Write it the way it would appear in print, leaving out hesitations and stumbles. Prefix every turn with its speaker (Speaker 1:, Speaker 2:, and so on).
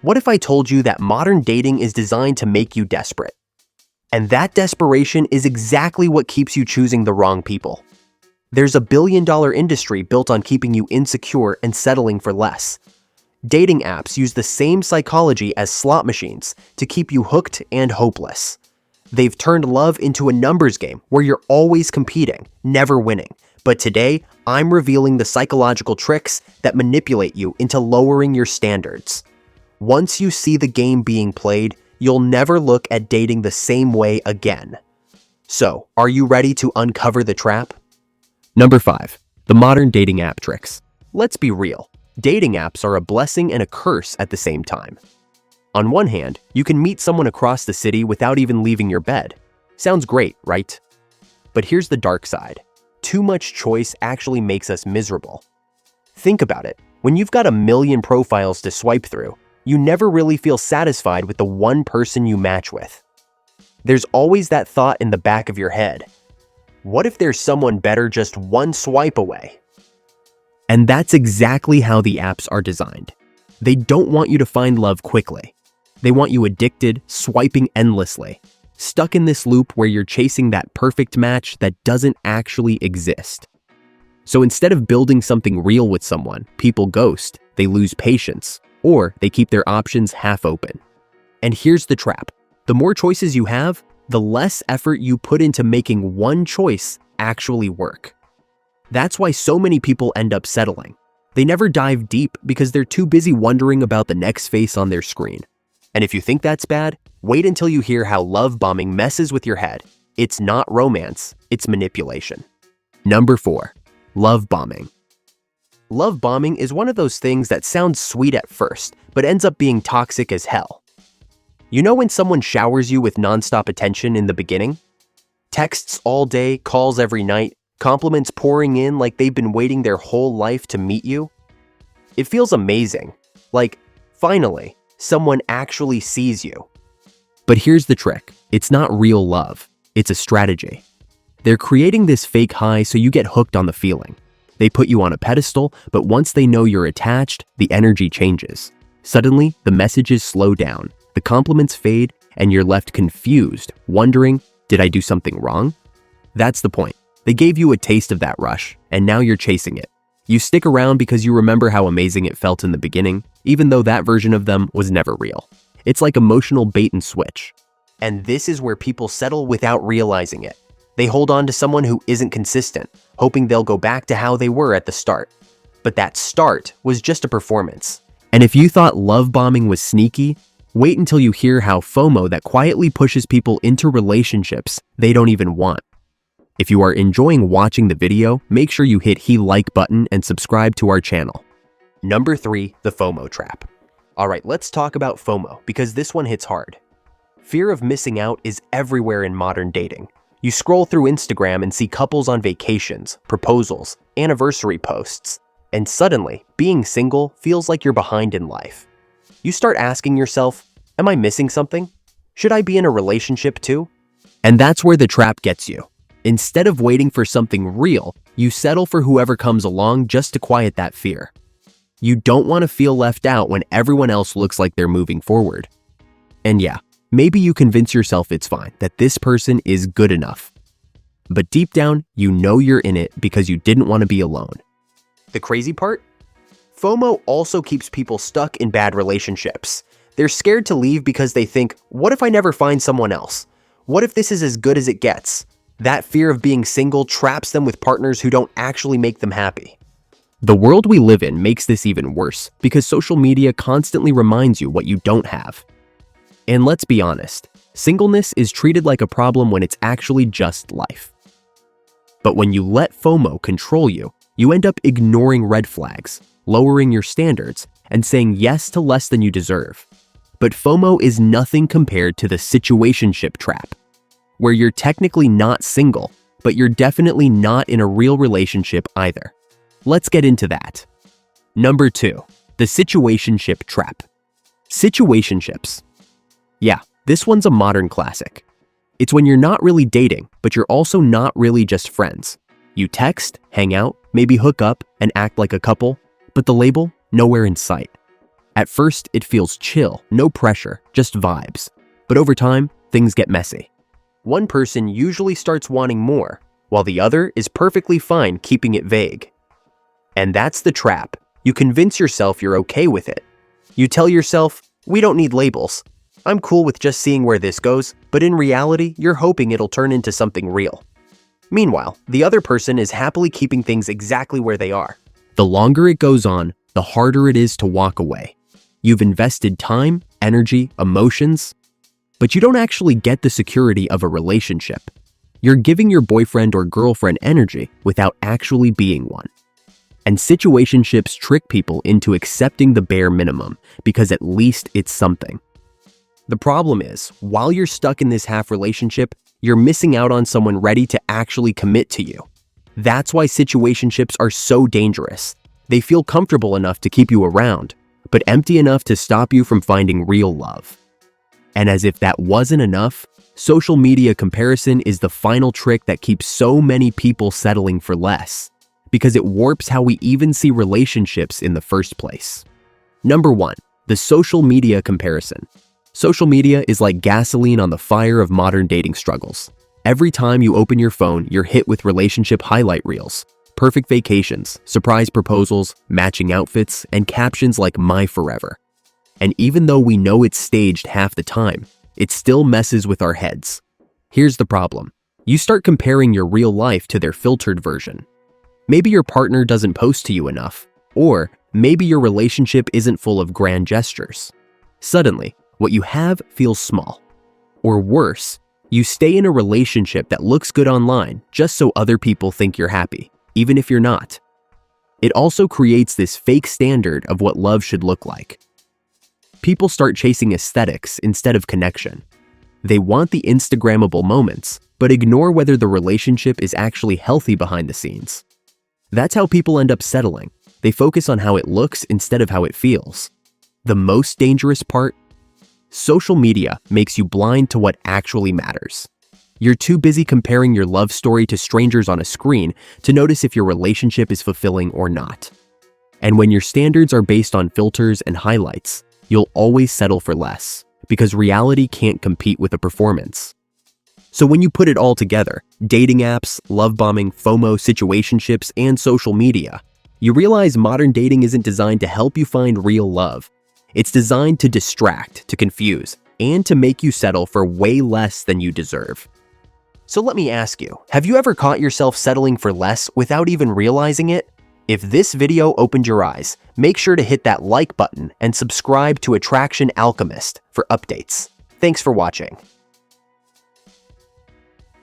Speaker 1: What if I told you that modern dating is designed to make you desperate? And that desperation is exactly what keeps you choosing the wrong people. There's a billion-dollar industry built on keeping you insecure and settling for less. Dating apps use the same psychology as slot machines to keep you hooked and hopeless. They've turned love into a numbers game where you're always competing, never winning. But today, I'm revealing the psychological tricks that manipulate you into lowering your standards. Once you see the game being played, you'll never look at dating the same way again. So, are you ready to uncover the trap? Number 5. The modern dating app tricks. Let's be real. Dating apps are a blessing and a curse at the same time. On one hand, you can meet someone across the city without even leaving your bed. Sounds great, right? But here's the dark side. Too much choice actually makes us miserable. Think about it. When you've got a million profiles to swipe through, you never really feel satisfied with the one person you match with. There's always that thought in the back of your head. What if there's someone better just one swipe away? And that's exactly how the apps are designed. They don't want you to find love quickly. They want you addicted, swiping endlessly, stuck in this loop where you're chasing that perfect match that doesn't actually exist. So instead of building something real with someone, people ghost, they lose patience, or they keep their options half open. And here's the trap. The more choices you have, the less effort you put into making one choice actually work. That's why so many people end up settling. They never dive deep because they're too busy wondering about the next face on their screen. And if you think that's bad, wait until you hear how love bombing messes with your head. It's not romance, it's manipulation. Number 4. Love bombing. Love bombing is one of those things that sounds sweet at first, but ends up being toxic as hell. You know when someone showers you with nonstop attention in the beginning? Texts all day, calls every night, compliments pouring in like they've been waiting their whole life to meet you? It feels amazing. Like, finally, someone actually sees you. But here's the trick. It's not real love. It's a strategy. They're creating this fake high so you get hooked on the feeling. They put you on a pedestal, but once they know you're attached, the energy changes. Suddenly, the messages slow down, the compliments fade, and you're left confused, wondering, did I do something wrong? That's the point. They gave you a taste of that rush, and now you're chasing it. You stick around because you remember how amazing it felt in the beginning, even though that version of them was never real. It's like emotional bait and switch. And this is where people settle without realizing it. They hold on to someone who isn't consistent, hoping they'll go back to how they were at the start. But that start was just a performance. And if you thought love bombing was sneaky, wait until you hear how FOMO that quietly pushes people into relationships they don't even want. If you are enjoying watching the video, make sure you hit the like button and subscribe to our channel. Number 3, the FOMO trap. Alright, let's talk about FOMO because this one hits hard. Fear of missing out is everywhere in modern dating. You scroll through Instagram and see couples on vacations, proposals, anniversary posts, and suddenly, being single feels like you're behind in life. You start asking yourself, am I missing something? Should I be in a relationship too? And that's where the trap gets you. Instead of waiting for something real, you settle for whoever comes along just to quiet that fear. You don't want to feel left out when everyone else looks like they're moving forward. And yeah, maybe you convince yourself it's fine, that this person is good enough. But deep down, you know you're in it because you didn't want to be alone. The crazy part? FOMO also keeps people stuck in bad relationships. They're scared to leave because they think, what if I never find someone else? What if this is as good as it gets? That fear of being single traps them with partners who don't actually make them happy. The world we live in makes this even worse because social media constantly reminds you what you don't have. And let's be honest, singleness is treated like a problem when it's actually just life. But when you let FOMO control you, you end up ignoring red flags, lowering your standards, and saying yes to less than you deserve. But FOMO is nothing compared to the situationship trap, where you're technically not single, but you're definitely not in a real relationship either. Let's get into that. Number 2, the situationship trap. Situationships. Yeah, this one's a modern classic. It's when you're not really dating, but you're also not really just friends. You text, hang out, maybe hook up, and act like a couple, but the label, nowhere in sight. At first, it feels chill, no pressure, just vibes. But over time, things get messy. One person usually starts wanting more, while the other is perfectly fine keeping it vague. And that's the trap. You convince yourself you're okay with it. You tell yourself, we don't need labels. I'm cool with just seeing where this goes, but in reality, you're hoping it'll turn into something real. Meanwhile, the other person is happily keeping things exactly where they are. The longer it goes on, the harder it is to walk away. You've invested time, energy, emotions, but you don't actually get the security of a relationship. You're giving your boyfriend or girlfriend energy without actually being one. And situationships trick people into accepting the bare minimum because at least it's something. The problem is, while you're stuck in this half relationship, you're missing out on someone ready to actually commit to you. That's why situationships are so dangerous. They feel comfortable enough to keep you around, but empty enough to stop you from finding real love. And as if that wasn't enough, social media comparison is the final trick that keeps so many people settling for less, because it warps how we even see relationships in the first place. Number 1, the social media comparison. Social media is like gasoline on the fire of modern dating struggles. Every time you open your phone, you're hit with relationship highlight reels, perfect vacations, surprise proposals, matching outfits, and captions like "my forever." And even though we know it's staged half the time, it still messes with our heads. Here's the problem. You start comparing your real life to their filtered version. Maybe your partner doesn't post to you enough, or maybe your relationship isn't full of grand gestures. Suddenly, what you have feels small. Or worse, you stay in a relationship that looks good online just so other people think you're happy, even if you're not. It also creates this fake standard of what love should look like. People start chasing aesthetics instead of connection. They want the Instagrammable moments, but ignore whether the relationship is actually healthy behind the scenes. That's how people end up settling. They focus on how it looks instead of how it feels. The most dangerous part? Social media makes you blind to what actually matters. You're too busy comparing your love story to strangers on a screen to notice if your relationship is fulfilling or not. And when your standards are based on filters and highlights, you'll always settle for less, because reality can't compete with a performance. So when you put it all together, dating apps, love bombing, FOMO, situationships, and social media, you realize modern dating isn't designed to help you find real love. It's designed to distract, to confuse, and to make you settle for way less than you deserve. So let me ask you, have you ever caught yourself settling for less without even realizing it? If this video opened your eyes, make sure to hit that like button and subscribe to Attraction Alchemist for updates. Thanks for watching.